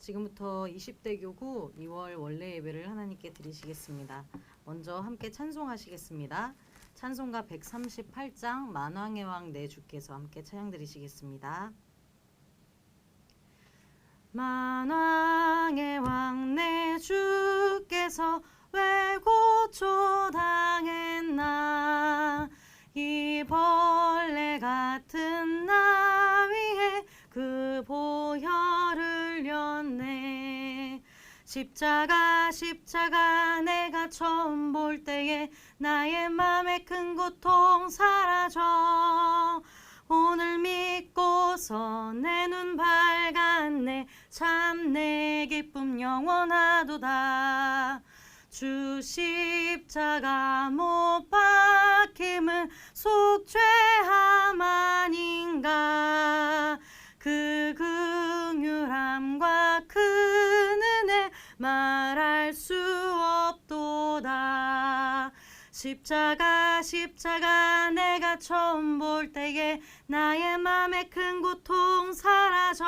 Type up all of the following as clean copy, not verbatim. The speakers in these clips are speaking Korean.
지금부터 20대 교구 2월 원래 예배를 하나님께 드리시겠습니다. 먼저 함께 찬송하시겠습니다. 찬송가 138장 만왕의 왕 내 주께서 함께 찬양 드리시겠습니다. 만왕의 왕 내 주께서 왜 고초당했나 이 벌레 같은 나 위에 그 보혈을 흘렸네. 십자가 내가 처음 볼 때에 나의 맘에 큰 고통 사라져 오늘 믿고서 내 눈 밝았네. 참 내 기쁨 영원하도다. 주 십자가 못 박힘은 속죄함 아닌가. 그 긍휼함과 큰 은혜 말할 수 없도다. 십자가 내가 처음 볼 때에 나의 맘에 큰 고통 사라져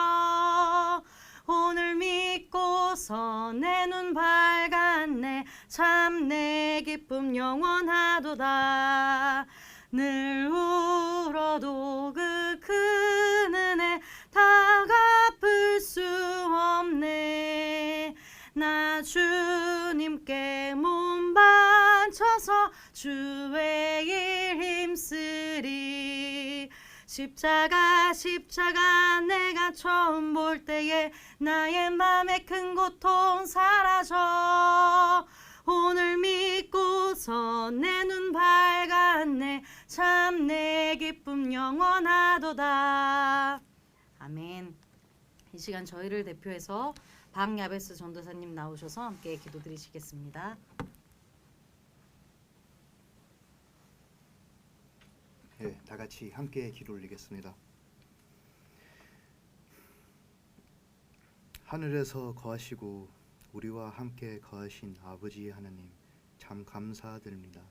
오늘 믿고서 내 눈 밝았네. 참 내 기쁨 영원하도다. 늘 울어도 그 큰 은혜 다 갚을 수 없네. 나 주님께 몸 바쳐서 주의 일 힘쓰리. 십자가 내가 처음 볼 때에 나의 맘에 큰 고통 사라져 오늘 믿고서 내 눈 밝았네. 참 내 기쁨 영원하도다. 아멘. 이 시간 저희를 대표해서 박야베스 전도사님 나오셔서 함께 기도드리시겠습니다. 네, 다 같이 함께 기도 올리겠습니다. 하늘에서 거하시고 우리와 함께 거하신 아버지 하나님, 참 감사드립니다.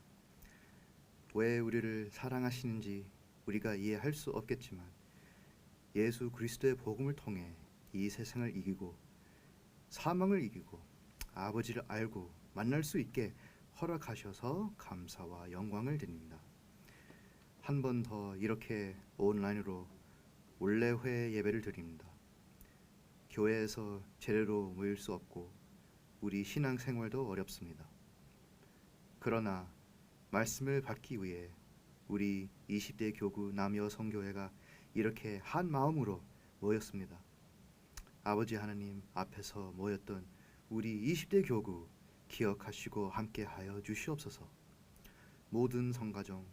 왜 우리를 사랑하시는지 우리가 이해할 수 없겠지만 예수 그리스도의 복음을 통해 이 세상을 이기고 사망을 이기고 아버지를 알고 만날 수 있게 허락하셔서 감사와 영광을 드립니다. 한 번 더 이렇게 온라인으로 올레회 예배를 드립니다. 교회에서 제대로 모일 수 없고 우리 신앙생활도 어렵습니다. 그러나 말씀을 받기 위해 우리 20대 교구 남여성교회가 이렇게 한 마음으로 모였습니다. 아버지 하나님 앞에서 모였던 우리 20대 교구 기억하시고 함께하여 주시옵소서. 모든 성가정,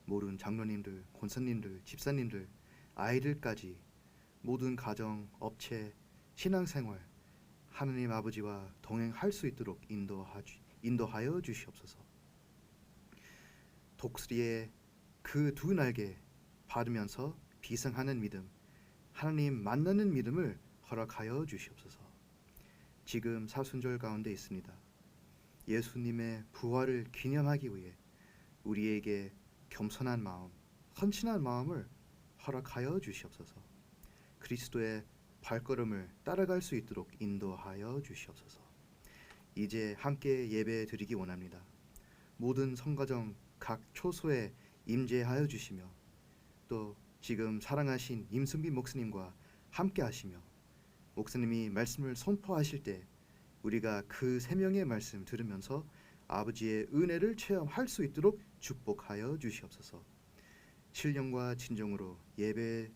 모든 장로님들, 권사님들, 집사님들, 아이들까지 모든 가정, 업체, 신앙생활 하나님 아버지와 동행할 수 있도록 인도하여 주시옵소서. 독수리의 그 두 날개 받으면서 비상하는 믿음, 하나님 만나는 믿음을 허락하여 주시옵소서. 지금 사순절 가운데 있습니다. 예수님의 부활을 기념하기 위해 우리에게 겸손한 마음, 헌신한 마음을 허락하여 주시옵소서. 그리스도의 발걸음을 따라갈 수 있도록 인도하여 주시옵소서. 이제 함께 예배 드리기 원합니다. 모든 성가정 각 초소에 임재하여 주시며 또 지금 사랑하신 임승빈 목사님과 함께 하시며 목사님이 말씀을 선포하실 때 우리가 그 세 명의 말씀 들으면서 아버지의 은혜를 체험할 수 있도록 축복하여 주시옵소서. 신령과 진정으로 예배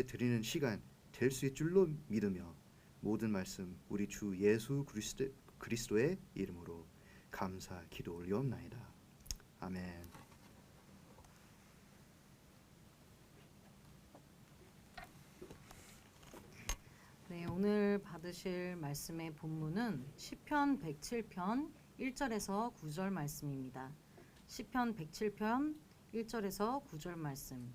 드리는 시간 될 수 있을 줄로 믿으며 모든 말씀 우리 주 예수 그리스도의 이름으로 감사 기도 올리옵나이다. 아멘. 네, 오늘 받으실 말씀의 본문은 시편 107편 1절에서 9절 말씀입니다. 시편 107편 1절에서 9절 말씀.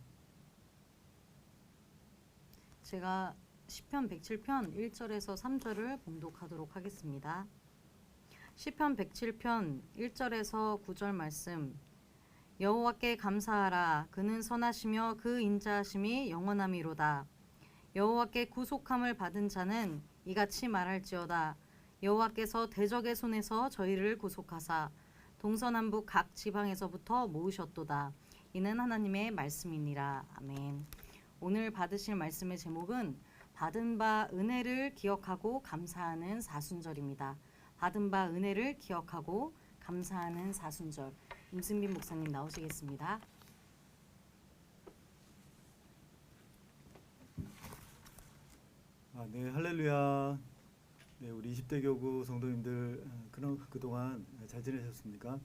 제가 시편 107편 1절에서 3절을 봉독하도록 하겠습니다. 시편 107편 1절에서 9절 말씀. 여호와께 감사하라. 그는 선하시며 그 인자하심이 영원함이로다. 여호와께 구속함을 받은 자는 이같이 말할지어다. 여호와께서 대적의 손에서 저희를 구속하사 동서남북 각 지방에서부터 모으셨도다. 이는 하나님의 말씀이니라. 아멘. 오늘 받으실 말씀의 제목은 받은 바 은혜를 기억하고 감사하는 사순절입니다. 받은 바 은혜를 기억하고 감사하는 사순절. 임승빈 목사님 나오시겠습니다. 네, 할렐루야. 네, 우리 20대 교구 성도님들 그동안 잘 지내셨습니까?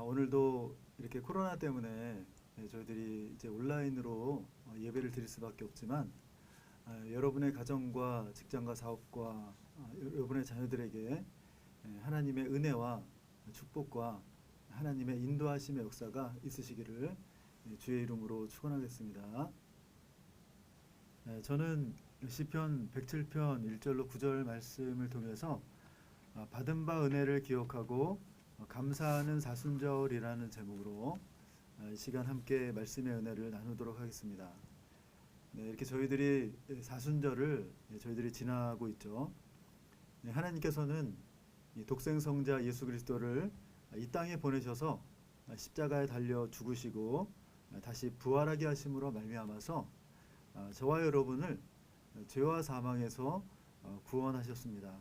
오늘도 이렇게 코로나 때문에 저희들이 이제 온라인으로 예배를 드릴 수밖에 없지만 여러분의 가정과 직장과 사업과 여러분의 자녀들에게 하나님의 은혜와 축복과 하나님의 인도하심의 역사가 있으시기를 주의 이름으로 축원하겠습니다. 저는 시편 107편 1절로 9절 말씀을 통해서 받은 바 은혜를 기억하고 감사하는 사순절이라는 제목으로 이 시간 함께 말씀의 은혜를 나누도록 하겠습니다. 네, 이렇게 저희들이 사순절을 저희들이 지나고 있죠. 네, 하나님께서는 이 독생성자 예수 그리스도를 이 땅에 보내셔서 십자가에 달려 죽으시고 다시 부활하게 하심으로 말미암아서 저와 여러분을 죄와 사망에서 구원하셨습니다.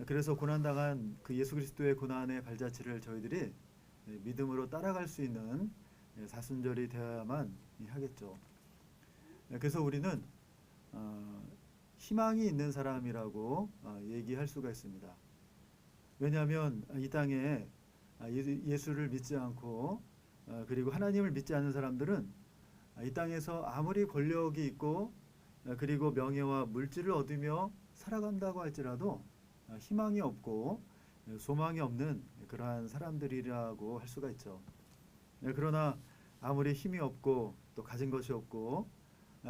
그래서 고난당한 그 예수 그리스도의 고난의 발자취를 저희들이 믿음으로 따라갈 수 있는 사순절이 되어야만 하겠죠. 그래서 우리는 희망이 있는 사람이라고 얘기할 수가 있습니다. 왜냐하면 이 땅에 예수를 믿지 않고 그리고 하나님을 믿지 않는 사람들은 이 땅에서 아무리 권력이 있고 그리고 명예와 물질을 얻으며 살아간다고 할지라도 희망이 없고 소망이 없는 그러한 사람들이라고 할 수가 있죠. 그러나 아무리 힘이 없고 또 가진 것이 없고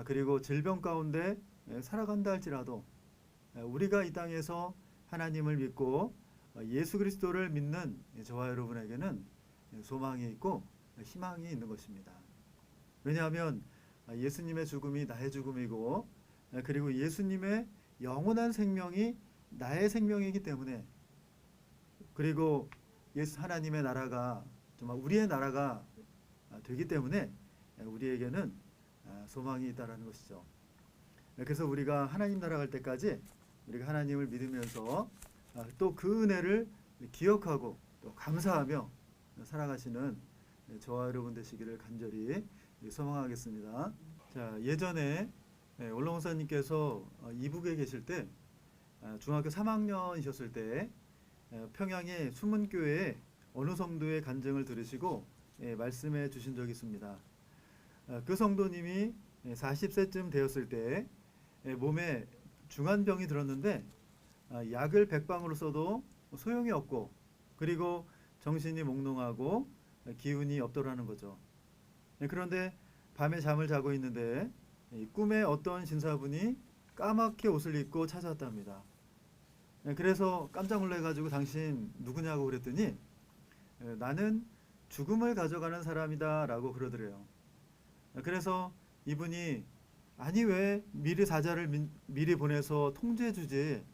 그리고 질병 가운데 살아간다 할지라도 우리가 이 땅에서 하나님을 믿고 예수 그리스도를 믿는 저와 여러분에게는 소망이 있고 희망이 있는 것입니다. 왜냐하면 예수님의 죽음이 나의 죽음이고 그리고 예수님의 영원한 생명이 나의 생명이기 때문에 그리고 예수 하나님의 나라가 정말 우리의 나라가 되기 때문에 우리에게는 소망이 있다라는 것이죠. 그래서 우리가 하나님 나라 갈 때까지 우리가 하나님을 믿으면서 또 그 은혜를 기억하고 또 감사하며 살아가시는 저와 여러분 되시기를 간절히 소망하겠습니다. 자, 예전에 올롱사님께서 이북에 계실 때 중학교 3학년이셨을 때 평양의 수문교회에 어느 성도의 간증을 들으시고 말씀해 주신 적이 있습니다. 그 성도님이 40세쯤 되었을 때 몸에 중환병이 들었는데 약을 100방으로 써도 소용이 없고 그리고 정신이 몽롱하고 기운이 없더라는 거죠. 그런데 밤에 잠을 자고 있는데 꿈에 어떤 신사분이 까맣게 옷을 입고 찾아왔답니다. 그래서 깜짝 놀라가지고 당신 누구냐고 그랬더니 나는 죽음을 가져가는 사람이다 라고 그러더래요. 그래서 이분이 아니 왜 미리 사자를 미리 보내서 통지해주지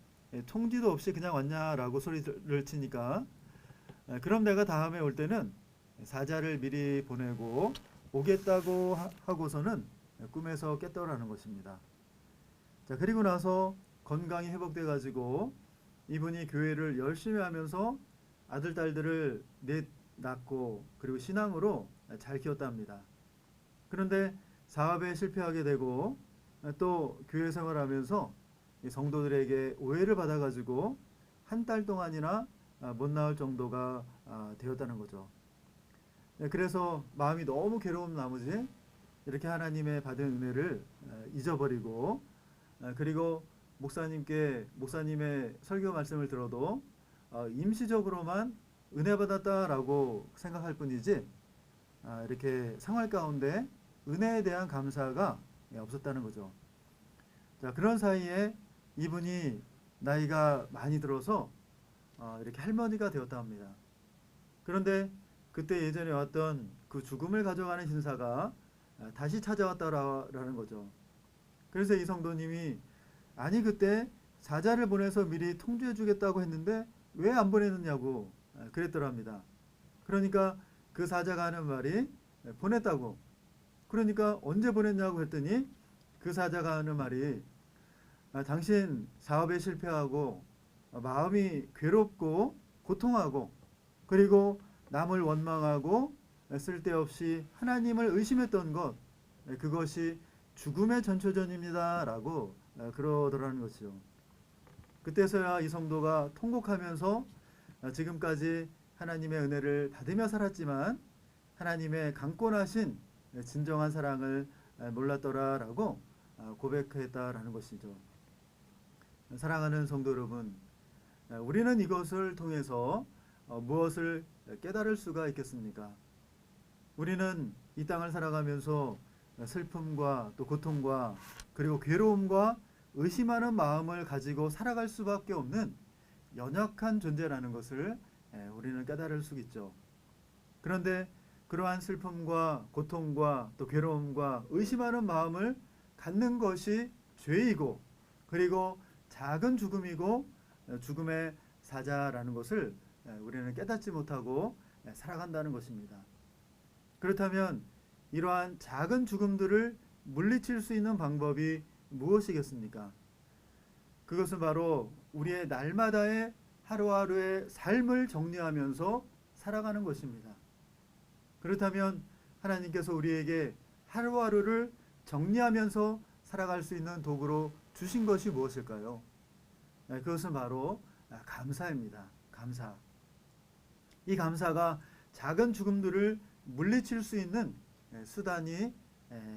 통지도 없이 그냥 왔냐라고 소리를 치니까 그럼 내가 다음에 올 때는 사자를 미리 보내고 오겠다고 하고서는 꿈에서 깼더라는 것입니다. 자, 그리고 나서 건강이 회복돼 가지고 이분이 교회를 열심히 하면서 아들 딸들을 넷 낳고 그리고 신앙으로 잘 키웠답니다. 그런데 사업에 실패하게 되고 또 교회 생활하면서 성도들에게 오해를 받아가지고 한 달 동안이나 못 나올 정도가 되었다는 거죠. 그래서 마음이 너무 괴로운 나머지 이렇게 하나님의 받은 은혜를 잊어버리고 그리고 목사님의 설교 말씀을 들어도 임시적으로만 은혜 받았다라고 생각할 뿐이지 이렇게 생활 가운데 은혜에 대한 감사가 없었다는 거죠. 자, 그런 사이에 이분이 나이가 많이 들어서 이렇게 할머니가 되었다 합니다. 그런데 그때 예전에 왔던 그 죽음을 가져가는 신사가 다시 찾아왔다라는 거죠. 그래서 이 성도님이 아니 그때 사자를 보내서 미리 통지해 주겠다고 했는데 왜 안 보냈느냐고 그랬더랍니다. 그러니까 그 사자가 하는 말이 보냈다고. 그러니까 언제 보냈냐고 했더니 그 사자가 하는 말이 당신 사업에 실패하고 마음이 괴롭고 고통하고 그리고 남을 원망하고 쓸데없이 하나님을 의심했던 것, 그것이 죽음의 전초전입니다 라고 그러더라는 것이죠. 그때서야 이 성도가 통곡하면서 지금까지 하나님의 은혜를 받으며 살았지만 하나님의 강권하신 진정한 사랑을 몰랐더라라고 고백했다라는 것이죠. 사랑하는 성도 여러분, 우리는 이것을 통해서 무엇을 깨달을 수가 있겠습니까? 우리는 이 땅을 살아가면서 슬픔과 또 고통과 그리고 괴로움과 의심하는 마음을 가지고 살아갈 수밖에 없는 연약한 존재라는 것을 우리는 깨달을 수 있죠. 그런데 그러한 슬픔과 고통과 또 괴로움과 의심하는 마음을 갖는 것이 죄이고 그리고 작은 죽음이고 죽음의 사자라는 것을 우리는 깨닫지 못하고 살아간다는 것입니다. 그렇다면 이러한 작은 죽음들을 물리칠 수 있는 방법이 무엇이겠습니까? 그것은 바로 우리의 날마다의 하루하루의 삶을 정리하면서 살아가는 것입니다. 그렇다면 하나님께서 우리에게 하루하루를 정리하면서 살아갈 수 있는 도구로 주신 것이 무엇일까요? 그것은 바로 감사입니다. 감사. 이 감사가 작은 죽음들을 물리칠 수 있는 수단이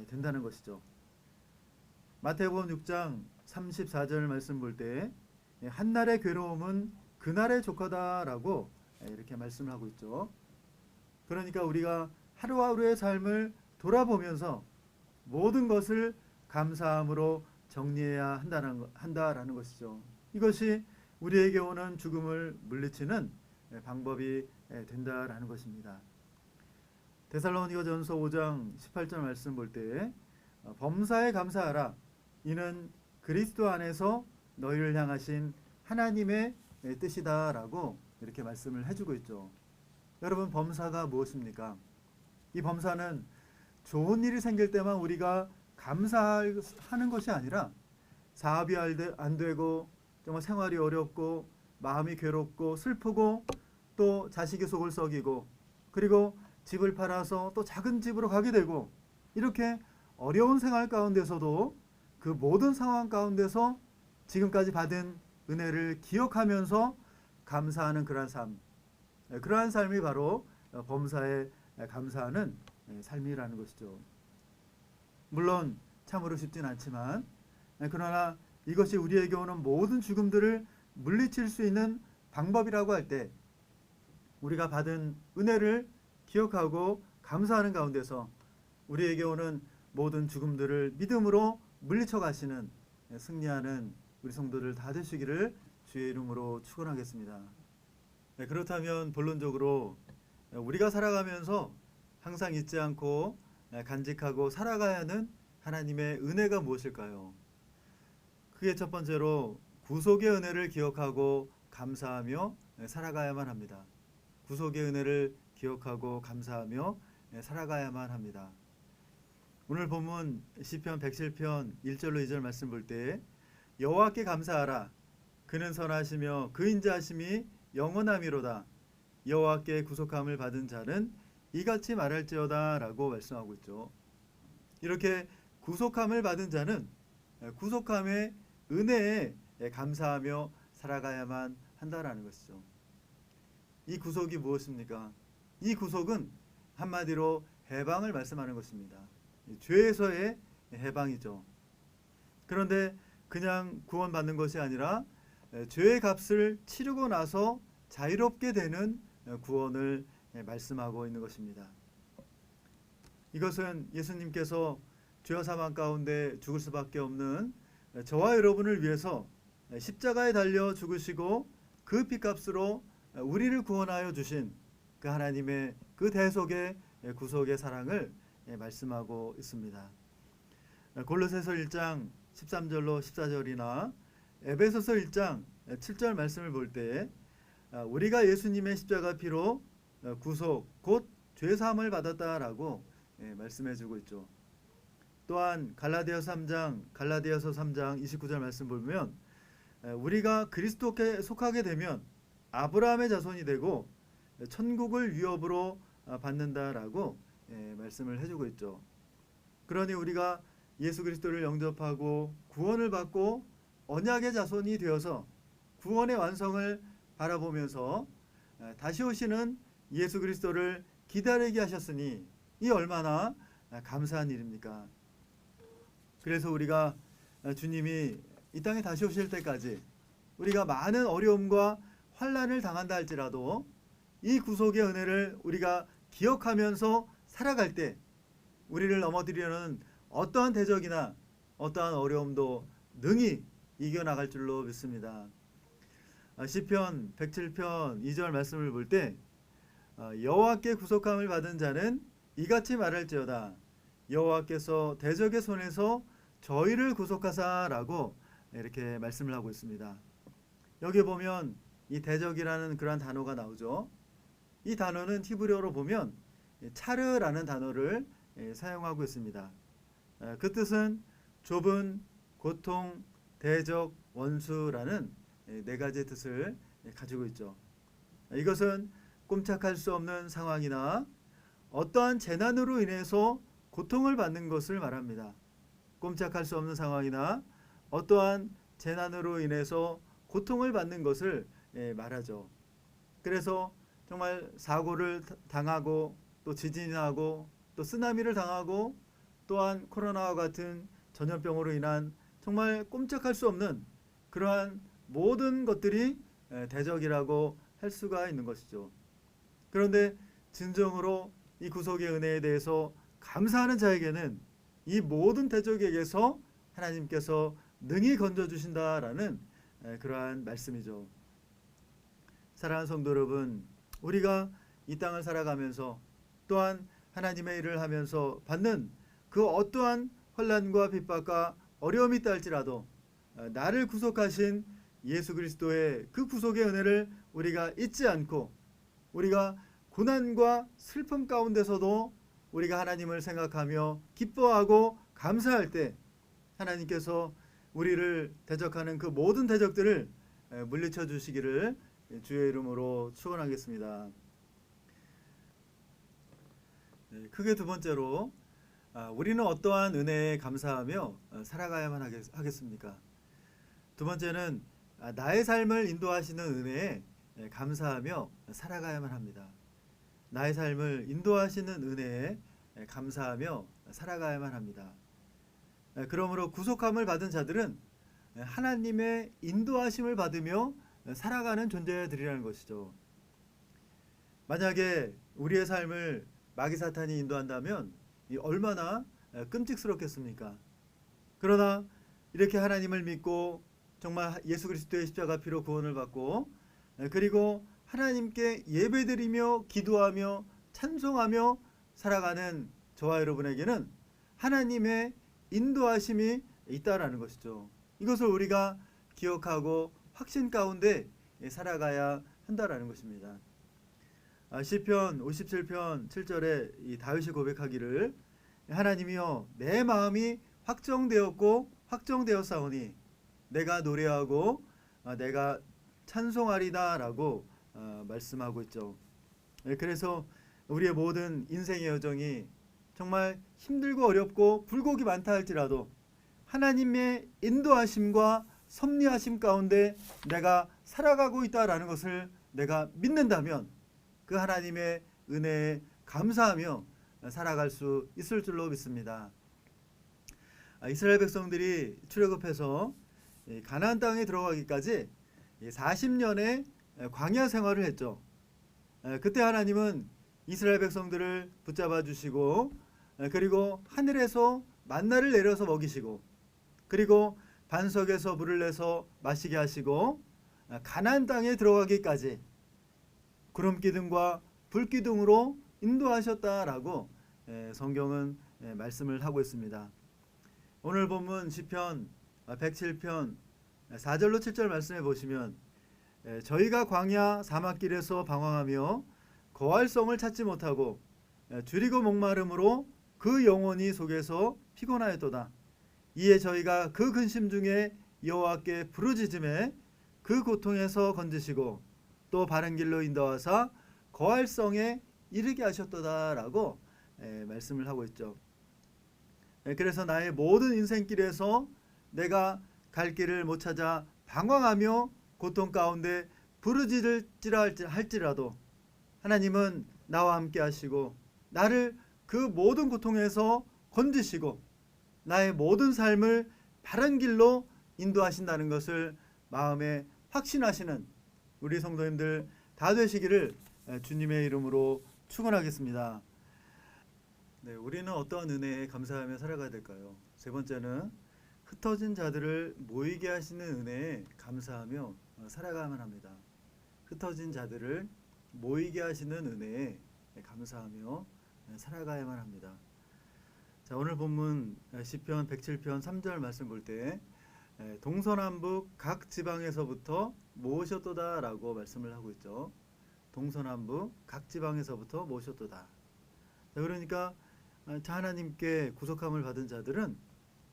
된다는 것이죠. 마태복음 6장 34절 말씀 볼 때 한날의 괴로움은 그날의 족하다라고 이렇게 말씀을 하고 있죠. 그러니까 우리가 하루하루의 삶을 돌아보면서 모든 것을 감사함으로 정리해야 한다라는 것이죠. 이것이 우리에게 오는 죽음을 물리치는 방법이 된다라는 것입니다. 데살로니가전서 5장 18절 말씀 볼 때 범사에 감사하라. 이는 그리스도 안에서 너희를 향하신 하나님의 뜻이다라고 이렇게 말씀을 해주고 있죠. 여러분, 범사가 무엇입니까? 이 범사는 좋은 일이 생길 때만 우리가 감사하는 것이 아니라 사업이 안 되고 정말 생활이 어렵고 마음이 괴롭고 슬프고 또 자식이 속을 썩이고 그리고 집을 팔아서 또 작은 집으로 가게 되고 이렇게 어려운 생활 가운데서도 그 모든 상황 가운데서 지금까지 받은 은혜를 기억하면서 감사하는 그러한 삶, 그러한 삶이 바로 범사에 감사하는 삶이라는 것이죠. 물론 참으로 쉽진 않지만 그러나 이것이 우리에게 오는 모든 죽음들을 물리칠 수 있는 방법이라고 할 때 우리가 받은 은혜를 기억하고 감사하는 가운데서 우리에게 오는 모든 죽음들을 믿음으로 물리쳐 가시는 승리하는 우리 성도들 다 되시기를 주의 이름으로 축원하겠습니다. 그렇다면 본론적으로 우리가 살아가면서 항상 잊지 않고 간직하고 살아가야 하는 하나님의 은혜가 무엇일까요? 그게 첫 번째로 구속의 은혜를 기억하고 감사하며 살아가야만 합니다. 구속의 은혜를 기억하고 감사하며 살아가야만 합니다. 오늘 본문 시편 107편 1절로 2절 말씀 볼 때 여호와께 감사하라. 그는 선하시며 그 인자하심이 영원함이로다. 여호와께 구속함을 받은 자는 이같이 말할지어다 라고 말씀하고 있죠. 이렇게 구속함을 받은 자는 구속함의 은혜에 감사하며 살아가야만 한다라는 것이죠. 이 구속이 무엇입니까? 이 구속은 한마디로 해방을 말씀하는 것입니다. 죄에서의 해방이죠. 그런데 그냥 구원받는 것이 아니라 죄의 값을 치르고 나서 자유롭게 되는 구원을 말씀하고 있는 것입니다. 이것은 예수님께서 죄와 사망 가운데 죽을 수밖에 없는 저와 여러분을 위해서 십자가에 달려 죽으시고 그 피값으로 우리를 구원하여 주신 그 하나님의 그 대속의 구속의 사랑을 말씀하고 있습니다. 골로새서 1장 13절로 14절이나 에베소서 1장 7절 말씀을 볼 때 우리가 예수님의 십자가 피로 구속 곧 죄사함을 받았다라고 말씀해주고 있죠. 또한 갈라디아서 3장 29절 말씀 보면 우리가 그리스도께 속하게 되면 아브라함의 자손이 되고 천국을 위업으로 받는다라고 말씀을 해주고 있죠. 그러니 우리가 예수 그리스도를 영접하고 구원을 받고 언약의 자손이 되어서 구원의 완성을 바라보면서 다시 오시는 예수 그리스도를 기다리게 하셨으니 이 얼마나 감사한 일입니까? 그래서 우리가 주님이 이 땅에 다시 오실 때까지 우리가 많은 어려움과 환난을 당한다 할지라도 이 구속의 은혜를 우리가 기억하면서 살아갈 때 우리를 넘어뜨리려는 어떠한 대적이나 어떠한 어려움도 능히 이겨나갈 줄로 믿습니다. 시편 107편 2절 말씀을 볼 때 여호와께 구속함을 받은 자는 이같이 말할지어다. 여호와께서 대적의 손에서 저희를 구속하사라고 이렇게 말씀을 하고 있습니다. 여기 보면 이 대적이라는 그러한 단어가 나오죠. 이 단어는 히브리어로 보면 차르라는 단어를 사용하고 있습니다. 그 뜻은 좁은, 고통, 대적, 원수라는 네 가지의 뜻을 가지고 있죠. 이것은 꼼짝할 수 없는 상황이나 어떠한 재난으로 인해서 고통을 받는 것을 말합니다. 꼼짝할 수 없는 상황이나 어떠한 재난으로 인해서 고통을 받는 것을 말하죠. 그래서 정말 사고를 당하고 또 지진이 나고 또 쓰나미를 당하고 또한 코로나와 같은 전염병으로 인한 정말 꼼짝할 수 없는 그러한 모든 것들이 대적이라고 할 수가 있는 것이죠. 그런데 진정으로 이 구속의 은혜에 대해서 감사하는 자에게는 이 모든 대적에게서 하나님께서 능히 건져주신다라는 그러한 말씀이죠. 사랑하는 성도 여러분, 우리가 이 땅을 살아가면서 또한 하나님의 일을 하면서 받는 그 어떠한 환난과 핍박과 어려움이 있다 할지라도 나를 구속하신 예수 그리스도의 그 구속의 은혜를 우리가 잊지 않고 우리가 고난과 슬픔 가운데서도 우리가 하나님을 생각하며 기뻐하고 감사할 때 하나님께서 우리를 대적하는 그 모든 대적들을 물리쳐 주시기를 주의 이름으로 축원하겠습니다. 크게 두 번째로 우리는 어떠한 은혜에 감사하며 살아가야만 하겠습니까? 두 번째는 나의 삶을 인도하시는 은혜에 감사하며 살아가야만 합니다. 나의 삶을 인도하시는 은혜에 감사하며 살아가야만 합니다. 그러므로 구속함을 받은 자들은 하나님의 인도하심을 받으며 살아가는 존재들이라는 것이죠. 만약에 우리의 삶을 마귀 사탄이 인도한다면 얼마나 끔찍스럽겠습니까? 그러나 이렇게 하나님을 믿고 정말 예수 그리스도의 십자가 피로 구원을 받고 그리고 하나님께 예배드리며 기도하며 찬송하며 살아가는 저와 여러분에게는 하나님의 인도하심이 있다라는 것이죠. 이것을 우리가 기억하고 확신 가운데 살아가야 한다라는 것입니다. 시편 57편 7절에 이 다윗이 고백하기를 하나님이여 내 마음이 확정되었고 확정되었사오니 내가 노래하고 내가 찬송하리다라고 말씀하고 있죠. 그래서 우리의 모든 인생의 여정이 정말 힘들고 어렵고 굴곡이 많다 할지라도 하나님의 인도하심과 섭리하심 가운데 내가 살아가고 있다라는 것을 내가 믿는다면 그 하나님의 은혜에 감사하며 살아갈 수 있을 줄로 믿습니다. 이스라엘 백성들이 출애굽해서 가나안 땅에 들어가기까지 40년의 광야 생활을 했죠. 그때 하나님은 이스라엘 백성들을 붙잡아 주시고 그리고 하늘에서 만나를 내려서 먹이시고 그리고 반석에서 물을 내서 마시게 하시고 가나안 땅에 들어가기까지 구름 기둥과 불 기둥으로 인도하셨다라고 성경은 말씀을 하고 있습니다. 오늘 본문 시편 107편 4절로 7절 말씀해 보시면 저희가 광야 사막길에서 방황하며 거할 성을 찾지 못하고 줄이고 목마름으로 그 영혼이 속에서 피곤하였도다. 이에 저희가 그 근심 중에 여호와께 부르짖음에 그 고통에서 건지시고 또 바른 길로 인도하사 거할 성에 이르게 하셨도다라고 말씀을 하고 있죠. 그래서 나의 모든 인생길에서 내가 갈 길을 못 찾아 방황하며 고통 가운데 부르짖을지라 할지라도 하나님은 나와 함께 하시고 나를 그 모든 고통에서 건지시고 나의 모든 삶을 바른 길로 인도하신다는 것을 마음에 확신하시는 우리 성도님들 다 되시기를 주님의 이름으로 축원하겠습니다. 네, 우리는 어떠한 은혜에 감사하며 살아가야 될까요? 세 번째는 흩어진 자들을 모이게 하시는 은혜에 감사하며 살아가야만 합니다. 흩어진 자들을 모이게 하시는 은혜에 감사하며 살아가야만 합니다. 자, 오늘 본문 시편 107편 3절 말씀 볼 때 동서남북 각 지방에서부터 모으셨도다라고 말씀을 하고 있죠. 동서남북 각 지방에서부터 모으셨도다. 자, 그러니까 하나님께 구속함을 받은 자들은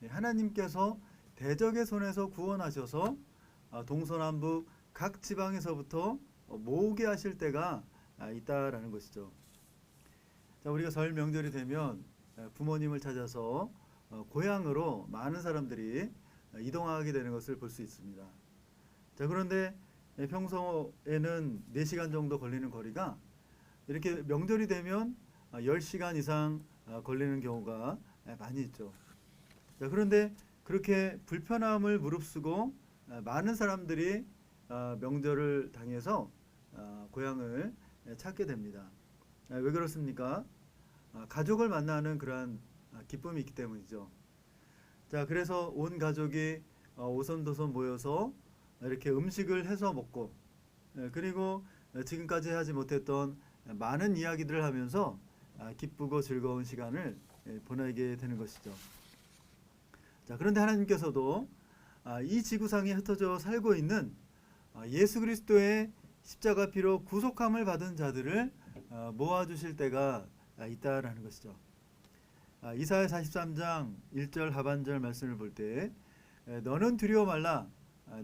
하나님께서 대적의 손에서 구원하셔서 동서남북 각 지방에서부터 모으게 하실 때가 있다라는 것이죠. 자, 우리가 설 명절이 되면 부모님을 찾아서 고향으로 많은 사람들이 이동하게 되는 것을 볼 수 있습니다. 자, 그런데 평소에는 4시간 정도 걸리는 거리가 이렇게 명절이 되면 10시간 이상 걸리는 경우가 많이 있죠. 자, 그런데 그렇게 불편함을 무릅쓰고 많은 사람들이 명절을 당해서 고향을 찾게 됩니다. 왜 그렇습니까? 가족을 만나는 그러한 기쁨이 있기 때문이죠. 자, 그래서 온 가족이 오손도손 모여서 이렇게 음식을 해서 먹고 그리고 지금까지 하지 못했던 많은 이야기들을 하면서 기쁘고 즐거운 시간을 보내게 되는 것이죠. 자, 그런데 하나님께서도 이 지구상에 흩어져 살고 있는 예수 그리스도의 십자가 피로 구속함을 받은 자들을 모아주실 때가 있다라는 것이죠. 이사야 43장 1절 하반절 말씀을 볼 때 너는 두려워 말라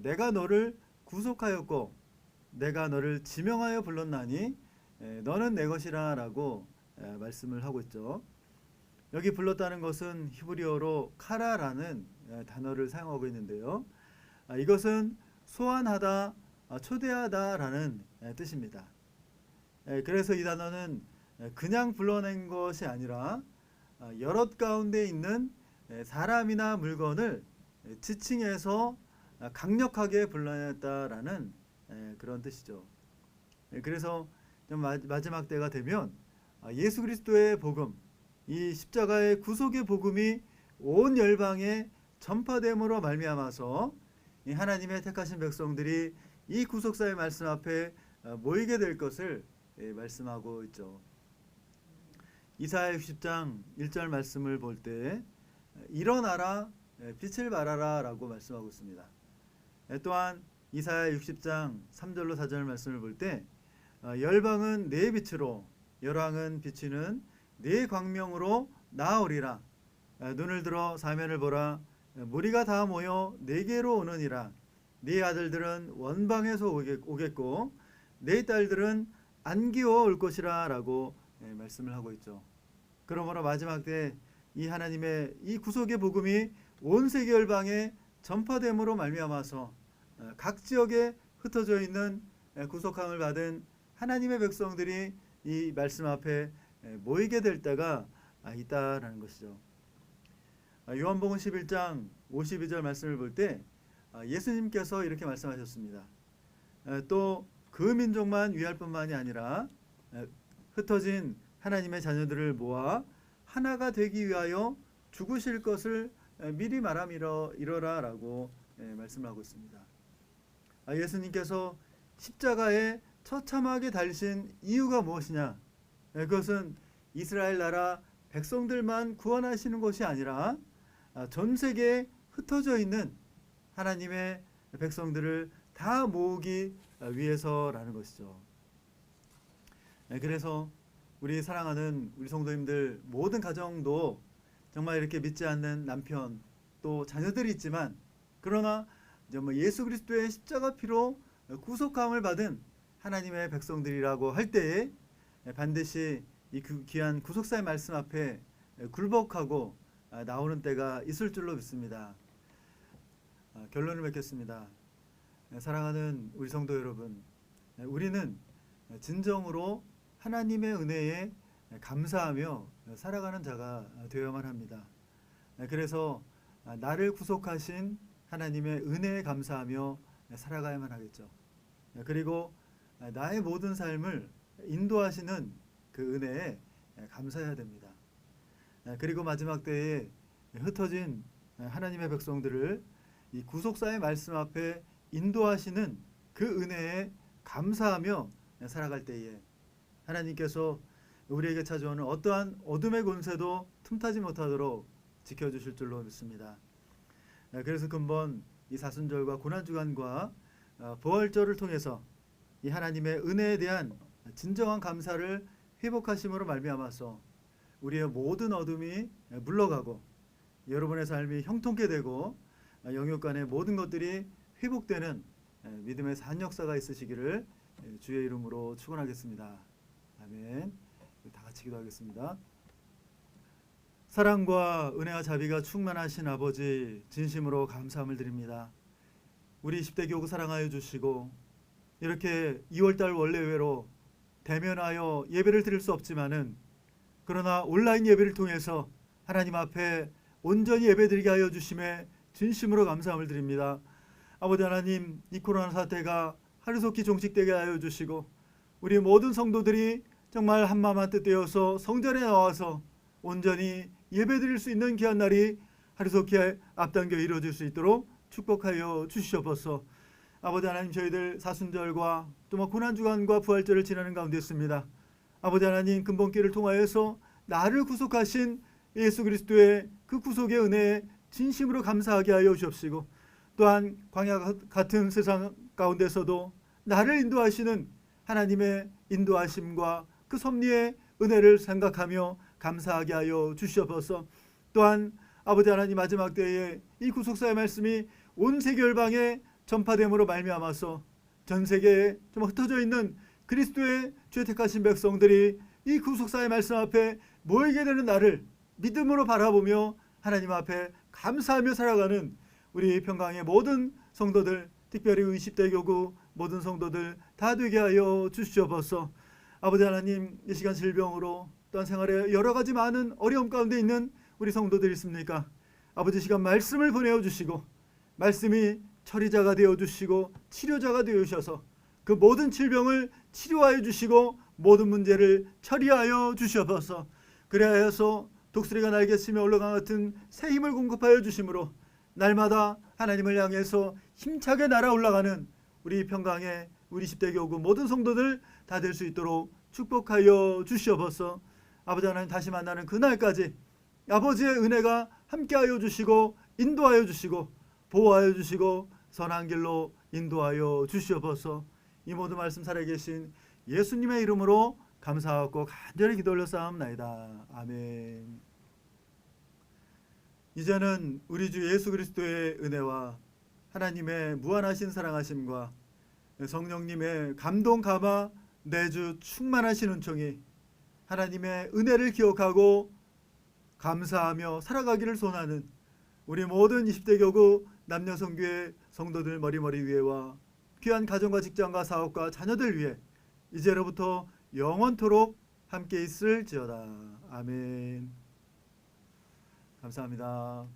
내가 너를 구속하였고 내가 너를 지명하여 불렀나니 너는 내 것이라 라고 말씀을 하고 있죠. 여기 불렀다는 것은 히브리어로 카라라는 단어를 사용하고 있는데요. 이것은 소환하다, 초대하다라는 뜻입니다. 그래서 이 단어는 그냥 불러낸 것이 아니라 여럿 가운데 있는 사람이나 물건을 지칭해서 강력하게 불러냈다라는 그런 뜻이죠. 그래서 마지막 때가 되면 예수 그리스도의 복음, 이 십자가의 구속의 복음이 온 열방에 전파됨으로 말미암아서 하나님의 택하신 백성들이 이 구속사의 말씀 앞에 모이게 될 것을 말씀하고 있죠. 이사야 60장 1절 말씀을 볼 때 일어나라 빛을 발하라 라고 말씀하고 있습니다. 또한 이사야 60장 3절로 4절 말씀을 볼 때 열방은 내 빛으로 열왕은 비치는 내 광명으로 나아오리라. 눈을 들어 사면을 보라. 무리가 다 모여 내게로 오느니라. 네 아들들은 원방에서 오겠고 네 딸들은 안기어 올 것이라 라고 말씀을 하고 있죠. 그러므로 마지막 때 이 하나님의 이 구속의 복음이 온 세계 열방에 전파됨으로 말미암아서 각 지역에 흩어져 있는 구속함을 받은 하나님의 백성들이 이 말씀 앞에 모이게 될 때가 있다라는 것이죠. 요한복음 11장 52절 말씀을 볼 때 예수님께서 이렇게 말씀하셨습니다. 또 그 민족만 위할 뿐만이 아니라 흩어진 하나님의 자녀들을 모아 하나가 되기 위하여 죽으실 것을 미리 말함이러 이러라 라고 말씀을 하고 있습니다. 예수님께서 십자가에 처참하게 달리신 이유가 무엇이냐? 그것은 이스라엘 나라 백성들만 구원하시는 것이 아니라 전 세계에 흩어져 있는 하나님의 백성들을 다 모으기 위해서라는 것이죠. 그래서 우리 사랑하는 우리 성도님들 모든 가정도 정말 이렇게 믿지 않는 남편 또 자녀들이 있지만, 그러나 정말 예수 그리스도의 십자가 피로 구속함을 받은 하나님의 백성들이라고 할 때에 반드시 이 귀한 구속사의 말씀 앞에 굴복하고 나오는 때가 있을 줄로 믿습니다. 결론을 맺겠습니다. 사랑하는 우리 성도 여러분, 우리는 진정으로 하나님의 은혜에 감사하며 살아가는 자가 되어야만 합니다. 그래서 나를 구속하신 하나님의 은혜에 감사하며 살아가야만 하겠죠. 그리고 나의 모든 삶을 인도하시는 그 은혜에 감사해야 됩니다. 그리고 마지막 때에 흩어진 하나님의 백성들을 이 구속사의 말씀 앞에 인도하시는 그 은혜에 감사하며 살아갈 때에 하나님께서 우리에게 찾아오는 어떠한 어둠의 권세도 틈타지 못하도록 지켜주실 줄로 믿습니다. 그래서 근본 이 사순절과 고난주간과 부활절을 통해서 이 하나님의 은혜에 대한 진정한 감사를 회복하심으로 말미암아서 우리의 모든 어둠이 물러가고 여러분의 삶이 형통케 되고 영육 간의 모든 것들이 회복되는 믿음의 산 역사가 있으시기를 주의 이름으로 축원하겠습니다. 아멘. 다 같이 기도하겠습니다. 사랑과 은혜와 자비가 충만하신 아버지, 진심으로 감사함을 드립니다. 우리 10대 교구 사랑하여 주시고 이렇게 2월달 원래회로 대면하여 예배를 드릴 수 없지만은, 그러나 온라인 예배를 통해서 하나님 앞에 온전히 예배드리게 하여 주심에 진심으로 감사함을 드립니다. 아버지 하나님, 이 코로나 사태가 하루속히 종식되게 하여 주시고 우리 모든 성도들이 정말 한마음 한뜻 되어서 성전에 나와서 온전히 예배드릴 수 있는 귀한 날이 하루속히 앞당겨 이루어질 수 있도록 축복하여 주시옵소서. 아버지 하나님, 저희들 사순절과 또 고난주간과 부활절을 지나는 가운데 있습니다. 아버지 하나님, 근본길을 통하여서 나를 구속하신 예수 그리스도의 그 구속의 은혜에 진심으로 감사하게 하여 주옵시고, 또한 광야 같은 세상 가운데서도 나를 인도하시는 하나님의 인도하심과 그 섭리의 은혜를 생각하며 감사하게 하여 주시옵소서. 또한 아버지 하나님, 마지막 때에 이 구속사의 말씀이 온 세계 열방에 전파됨으로 말미암아서 전 세계에 좀 흩어져 있는 그리스도의 주의 택하신 백성들이 이 구속사의 말씀 앞에 모이게 되는 날을 믿음으로 바라보며 하나님 앞에 감사하며 살아가는 우리 평강의 모든 성도들, 특별히 20대 교구 모든 성도들 다 되게 하여 주시옵소서. 아버지 하나님, 이 시간 질병으로 또한 생활에 여러 가지 많은 어려움 가운데 있는 우리 성도들 있습니까? 아버지, 시간 말씀을 보내어 주시고 말씀이 처리자가 되어 주시고 치료자가 되어 주셔서 그 모든 질병을 치료하여 주시고 모든 문제를 처리하여 주시옵소서. 그래서 독수리가 날개치며 올라간 같은 새 힘을 공급하여 주심으로 날마다 하나님을 향해서 힘차게 날아 올라가는 우리 평강의 우리 10대 교구 모든 성도들 다 될 수 있도록 축복하여 주시옵소서. 아버지 하나님, 다시 만나는 그날까지 아버지의 은혜가 함께하여 주시고 인도하여 주시고 보호하여 주시고 선한 길로 인도하여 주시옵소서. 이 모든 말씀 살아계신 예수님의 이름으로 감사하고 간절히 기도 올려싸움나이다. 아멘. 이제는 우리 주 예수 그리스도의 은혜와 하나님의 무한하신 사랑하심과 성령님의 감동 감화 내주 충만하신 은총이 하나님의 은혜를 기억하고 감사하며 살아가기를 소원하는 우리 모든 20대 교구 남녀 성교회 성도들 머리머리 위에와 귀한 가정과 직장과 사업과 자녀들 위해 이제로부터 영원토록 함께 있을지어다. 아멘. 감사합니다.